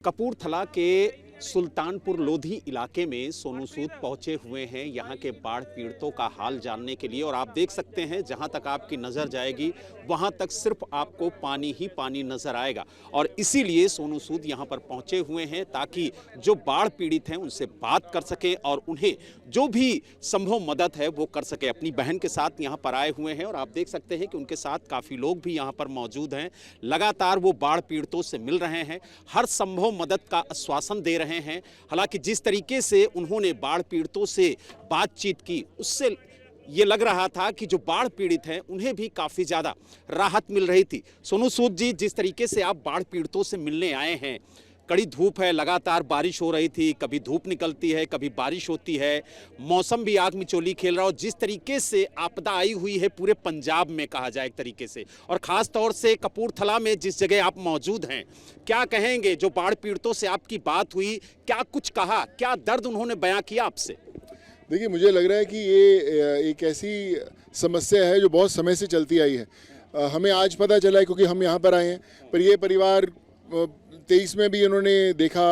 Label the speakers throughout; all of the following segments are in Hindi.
Speaker 1: कपूरथला के सुल्तानपुर लोधी इलाके में सोनू सूद पहुंचे हुए हैं यहाँ के बाढ़ पीड़ितों का हाल जानने के लिए। और आप देख सकते हैं जहां तक आपकी नज़र जाएगी वहां तक सिर्फ आपको पानी ही पानी नजर आएगा। और इसीलिए सोनू सूद यहाँ पर पहुंचे हुए हैं ताकि जो बाढ़ पीड़ित हैं उनसे बात कर सकें और उन्हें जो भी संभव मदद है वो कर सके। अपनी बहन के साथ यहाँ पर आए हुए हैं और आप देख सकते हैं कि उनके साथ काफ़ी लोग भी यहाँ पर मौजूद हैं। लगातार वो बाढ़ पीड़ितों से मिल रहे हैं, हर संभव मदद का आश्वासन दे रहे हैं। हालांकि जिस तरीके से उन्होंने बाढ़ पीड़ितों से बातचीत की उससे ये लग रहा था कि जो बाढ़ पीड़ित हैं उन्हें भी काफ़ी ज़्यादा राहत मिल रही थी। सोनू सूद जी, जिस तरीके से आप बाढ़ पीड़ितों से मिलने आए हैं, कड़ी धूप है, लगातार बारिश हो रही थी, कभी धूप निकलती है कभी बारिश होती है, मौसम भी आग मिचौली खेल रहा हो। जिस तरीके से आपदा आई हुई है पूरे पंजाब में कहा जाए एक तरीके से, और ख़ास तौर से कपूरथला में जिस जगह आप मौजूद हैं, क्या कहेंगे? जो बाढ़ पीड़ितों से आपकी बात हुई, क्या कुछ कहा, क्या दर्द उन्होंने बयां किया आपसे?
Speaker 2: देखिए, मुझे लग रहा है कि ये एक ऐसी समस्या है जो बहुत समय से चलती आई है। हमें आज पता चला है क्योंकि हम यहाँ पर आए हैं, पर ये परिवार 23 में भी इन्होंने देखा,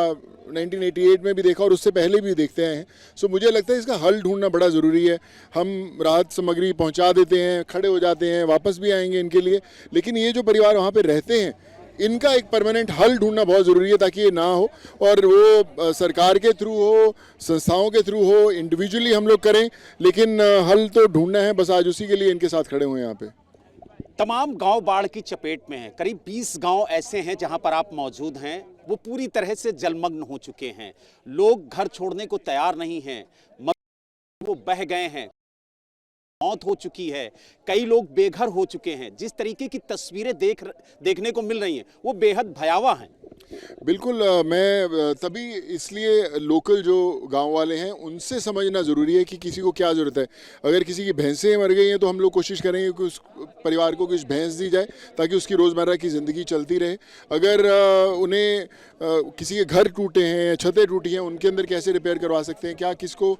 Speaker 2: 1988 में भी देखा और उससे पहले भी देखते आए हैं। सो मुझे लगता है इसका हल ढूंढना बड़ा ज़रूरी है। हम राहत सामग्री पहुँचा देते हैं, खड़े हो जाते हैं, वापस भी आएंगे इनके लिए, लेकिन ये जो परिवार वहाँ पर रहते हैं इनका एक परमानेंट हल ढूंढना बहुत ज़रूरी है ताकि ये ना हो, और वो सरकार के थ्रू हो, संस्थाओं के थ्रू हो, इंडिविजुअली हम लोग करें, लेकिन हल तो ढूंढना है। बस आज उसी के लिए इनके साथ खड़े हुए हैं यहाँ पे।
Speaker 1: तमाम गांव बाढ़ की चपेट में हैं। करीब 20 गांव ऐसे हैं जहां पर आप मौजूद हैं, वो पूरी तरह से जलमग्न हो चुके हैं। लोग घर छोड़ने को तैयार नहीं हैं, वो बह गए हैं, मौत हो चुकी है, कई लोग बेघर हो चुके हैं। जिस तरीके की तस्वीरें देखने को मिल रही हैं वो बेहद भयावह हैं।
Speaker 2: बिल्कुल, मैं तभी इसलिए लोकल जो गांव वाले हैं उनसे समझना ज़रूरी है कि किसी को क्या ज़रूरत है। अगर किसी की भैंसें मर गई हैं तो हम लोग कोशिश करेंगे कि उस परिवार को कुछ भैंस दी जाए ताकि उसकी रोज़मर्रा की ज़िंदगी चलती रहे। अगर उन्हें किसी के घर टूटे हैं, छतें टूटी हैं, उनके अंदर कैसे रिपेयर करवा सकते हैं, क्या किसको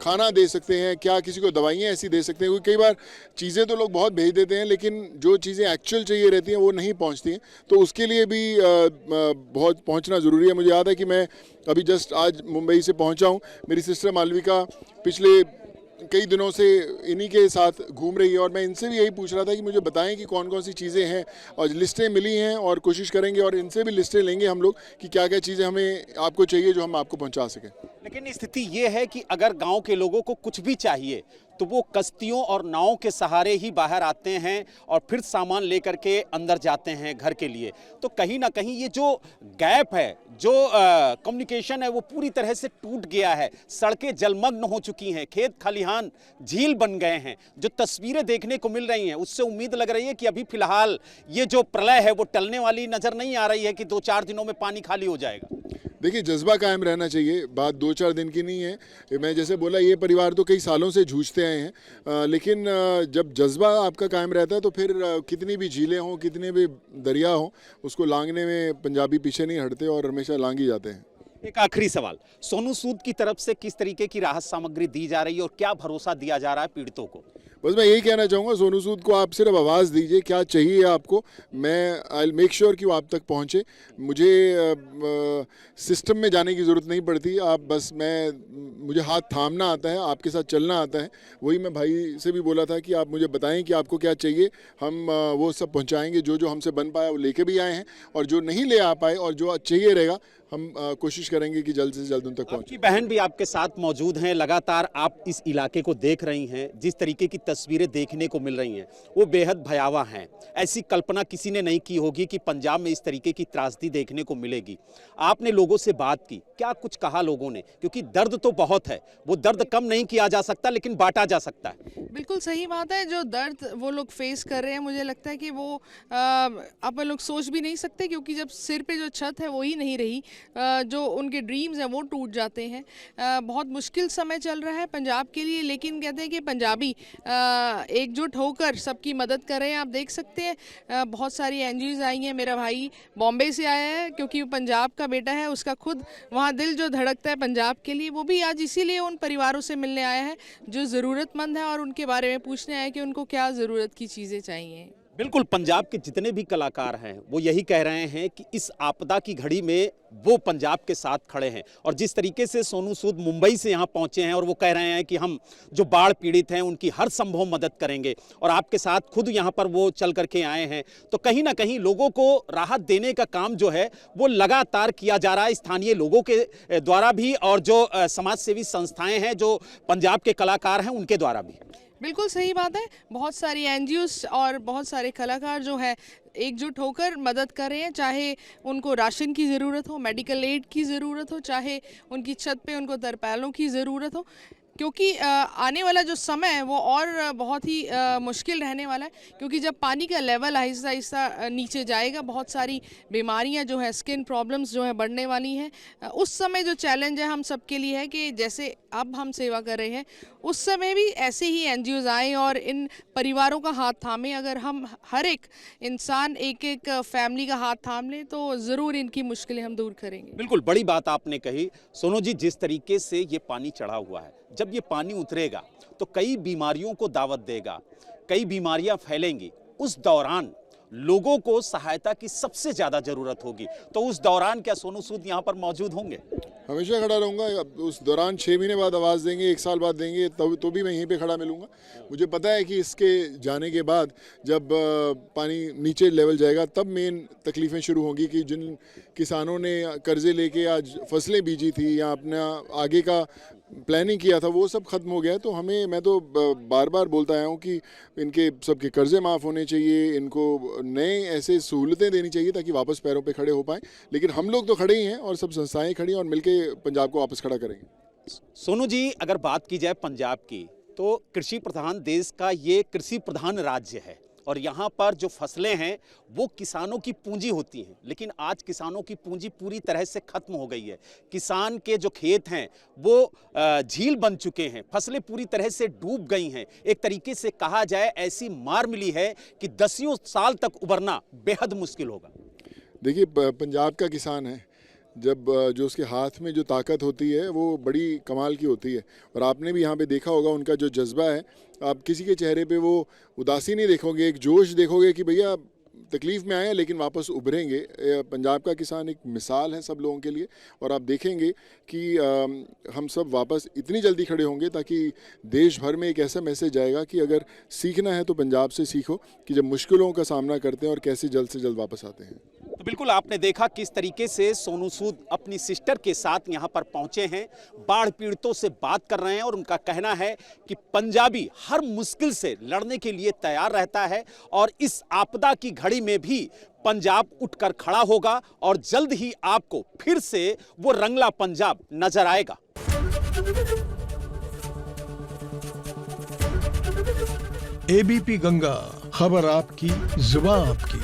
Speaker 2: खाना दे सकते हैं, क्या किसी को दवाइयाँ ऐसी दे सकते हैं। क्योंकि कई बार चीज़ें तो लोग बहुत भेज देते हैं लेकिन जो चीज़ें एक्चुअल चाहिए रहती हैं वो नहीं पहुँचती हैं, तो उसके लिए भी बहुत पहुंचना ज़रूरी है। मुझे याद है कि मैं अभी जस्ट आज मुंबई से पहुंचा हूं। मेरी सिस्टर मालविका पिछले कई दिनों से इन्हीं के साथ घूम रही है और मैं इनसे भी यही पूछ रहा था कि मुझे बताएं कि कौन कौन सी चीज़ें हैं, और लिस्टें मिली हैं और कोशिश करेंगे और इनसे भी लिस्टें लेंगे हम लोग कि क्या क्या चीज़ें हमें आपको चाहिए जो हम आपको पहुंचा सकें।
Speaker 1: लेकिन स्थिति ये है कि अगर गांव के लोगों को कुछ भी चाहिए तो वो कश्तियों और नावों के सहारे ही बाहर आते हैं और फिर सामान लेकर के अंदर जाते हैं घर के लिए। तो कहीं ना कहीं ये जो गैप है, जो कम्युनिकेशन है, वो पूरी तरह से टूट गया है। सड़कें जलमग्न हो चुकी हैं, खेत खलिहान झील बन गए हैं। जो तस्वीरें देखने को मिल रही हैं उससे उम्मीद लग रही है कि अभी फिलहाल ये जो प्रलय है वो टलने वाली नजर नहीं आ रही है कि 2-4 दिनों में पानी खाली हो जाएगा।
Speaker 2: देखिए, जज्बा कायम रहना चाहिए, बात 2-4 दिन की नहीं है। मैं जैसे बोला, ये परिवार तो कई सालों से जूझते आए हैं, लेकिन जब जज्बा आपका कायम रहता है तो फिर कितनी भी झीलें हों, कितने भी दरिया हों, उसको लांघने में पंजाबी पीछे नहीं हटते और हमेशा लांघ ही जाते हैं।
Speaker 1: एक आखिरी सवाल, सोनू सूद की तरफ से किस तरीके की राहत सामग्री दी जा रही है और क्या भरोसा दिया जा रहा है पीड़ितों को?
Speaker 2: बस मैं यही कहना चाहूँगा, सोनू सूद को आप सिर्फ आवाज़ दीजिए, क्या चाहिए आपको, मैं आई विल मेक श्योर कि वो आप तक पहुँचे। मुझे सिस्टम में जाने की ज़रूरत नहीं पड़ती, आप बस मुझे हाथ थामना आता है, आपके साथ चलना आता है। वही मैं भाई से भी बोला था कि आप मुझे बताएं कि आपको क्या चाहिए, हम वो सब पहुँचाएँगे। जो जो हमसे बन पाया वो लेके भी आए हैं, और जो नहीं ले आ पाए और जो चाहिए रहेगा हम कोशिश करेंगे कि जल्द से जल्द उन तक पहुँचे।
Speaker 1: आपकी बहन भी आपके साथ मौजूद हैं, लगातार आप इस इलाके को देख रही हैं। जिस तरीके की तस्वीरें देखने को मिल रही हैं वो बेहद भयावह हैं। ऐसी कल्पना किसी ने नहीं की होगी कि पंजाब में इस तरीके की त्रासदी देखने को मिलेगी। आपने लोगों से बात की, क्या कुछ कहा लोगों ने? क्योंकि दर्द तो बहुत है, वो दर्द कम नहीं किया जा सकता लेकिन बांटा जा सकता है।
Speaker 3: बिल्कुल सही बात है। जो दर्द वो लोग फेस कर रहे हैं, मुझे लगता है कि वो आप लोग सोच भी नहीं सकते, क्योंकि जब सिर पे जो छत है वो ही नहीं रही, जो उनके ड्रीम्स हैं वो टूट जाते हैं। बहुत मुश्किल समय चल रहा है पंजाब के लिए, लेकिन कहते हैं कि पंजाबी एकजुट होकर सबकी मदद कर रहे हैं। आप देख सकते हैं बहुत सारी एनजीओज आई हैं। मेरा भाई बॉम्बे से आया है क्योंकि वो पंजाब का बेटा है, उसका खुद वहाँ दिल जो धड़कता है पंजाब के लिए, वो भी आज इसीलिए उन परिवारों से मिलने आया है जो ज़रूरतमंद है और उनके बारे में पूछने आया कि उनको क्या ज़रूरत की चीज़ें चाहिए।
Speaker 1: बिल्कुल, पंजाब के जितने भी कलाकार हैं वो यही कह रहे हैं कि इस आपदा की घड़ी में वो पंजाब के साथ खड़े हैं। और जिस तरीके से सोनू सूद मुंबई से यहाँ पहुँचे हैं और वो कह रहे हैं कि हम जो बाढ़ पीड़ित हैं उनकी हर संभव मदद करेंगे और आपके साथ खुद यहाँ पर वो चल करके आए हैं, तो कहीं ना कहीं लोगों को राहत देने का काम जो है वो लगातार किया जा रहा है स्थानीय लोगों के द्वारा भी और जो समाज सेवी संस्थाएं हैं, जो पंजाब के कलाकार हैं उनके द्वारा भी।
Speaker 3: बिल्कुल सही बात है। बहुत सारी एनजीओस और बहुत सारे कलाकार जो है एकजुट होकर मदद कर रहे हैं, चाहे उनको राशन की ज़रूरत हो, मेडिकल एड की ज़रूरत हो, चाहे उनकी छत पे उनको तरपालों की ज़रूरत हो, क्योंकि आने वाला जो समय है वो और बहुत ही मुश्किल रहने वाला है, क्योंकि जब पानी का लेवल आहिस्ता आहिस्ता नीचे जाएगा, बहुत सारी बीमारियां जो है, स्किन प्रॉब्लम्स जो है बढ़ने वाली हैं। उस समय जो चैलेंज है हम सबके लिए है कि जैसे अब हम सेवा कर रहे हैं, उस समय भी ऐसे ही एनजीओज आए और इन परिवारों का हाथ थामें। अगर हम हर एक इंसान एक एक फैमिली का हाथ थाम लें तो ज़रूर इनकी मुश्किलें हम दूर करेंगे।
Speaker 1: बिल्कुल, बड़ी बात आपने कही सोनू जी। जिस तरीके से ये पानी चढ़ा हुआ है, जब ये पानी उतरेगा तो कई बीमारियों को दावत देगा, कई बीमारियां फैलेंगी। उस दौरान लोगों को सहायता की सबसे ज्यादा जरूरत होगी, तो उस दौरान क्या सोनू सूद यहाँ पर मौजूद होंगे?
Speaker 2: हमेशा खड़ा रहूँगा। उस दौरान 6 महीने बाद आवाज़ देंगे, 1 साल बाद देंगे, तब तो भी मैं यहीं पे खड़ा मिलूँगा। मुझे पता है कि इसके जाने के बाद जब पानी नीचे लेवल जाएगा तब मेन तकलीफ़ें शुरू होंगी कि जिन किसानों ने कर्ज़े लेके आज फसलें बीजी थी या अपना आगे का प्लानिंग किया था, वो सब खत्म हो गया है। तो मैं तो बार बार बोलता आया हूँ कि इनके सबके कर्जे माफ़ होने चाहिए, इनको नए ऐसे सहूलतें देनी चाहिए ताकि वापस पैरों पे खड़े हो पाएँ। लेकिन हम लोग तो खड़े ही हैं और सब संस्थाएं खड़ी हैं और मिलके पंजाब को वापस खड़ा करेंगे।
Speaker 1: सोनू जी, अगर बात की जाए पंजाब की, तो कृषि प्रधान देश का ये कृषि प्रधान राज्य है और यहाँ पर जो फसलें हैं वो किसानों की पूंजी होती हैं, लेकिन आज किसानों की पूंजी पूरी तरह से खत्म हो गई है। किसान के जो खेत हैं वो झील बन चुके हैं, फसलें पूरी तरह से डूब गई हैं। एक तरीके से कहा जाए ऐसी मार मिली है कि 10 साल तक उबरना बेहद मुश्किल होगा।
Speaker 2: देखिए, पंजाब का किसान है, जब जो उसके हाथ में जो ताकत होती है वो बड़ी कमाल की होती है। और आपने भी यहाँ पे देखा होगा उनका जो जज्बा है, आप किसी के चेहरे पे वो उदासी नहीं देखोगे, एक जोश देखोगे कि भैया तकलीफ़ में आए हैं लेकिन वापस उभरेंगे। पंजाब का किसान एक मिसाल है सब लोगों के लिए। और आप देखेंगे कि हम सब वापस इतनी जल्दी खड़े होंगे ताकि देश भर में एक ऐसा मैसेज आएगा कि अगर सीखना है तो पंजाब से सीखो, कि जब मुश्किलों का सामना करते हैं और कैसे जल्द से जल्द वापस आते हैं।
Speaker 1: तो बिल्कुल आपने देखा किस तरीके से सोनू सूद अपनी सिस्टर के साथ यहाँ पर पहुंचे हैं, बाढ़ पीड़ितों से बात कर रहे हैं और उनका कहना है कि पंजाबी हर मुश्किल से लड़ने के लिए तैयार रहता है और इस आपदा की घड़ी में भी पंजाब उठकर खड़ा होगा और जल्द ही आपको फिर से वो रंगला पंजाब नजर आएगा।
Speaker 4: एबीपी गंगा, खबर आपकी, जुबान आपकी।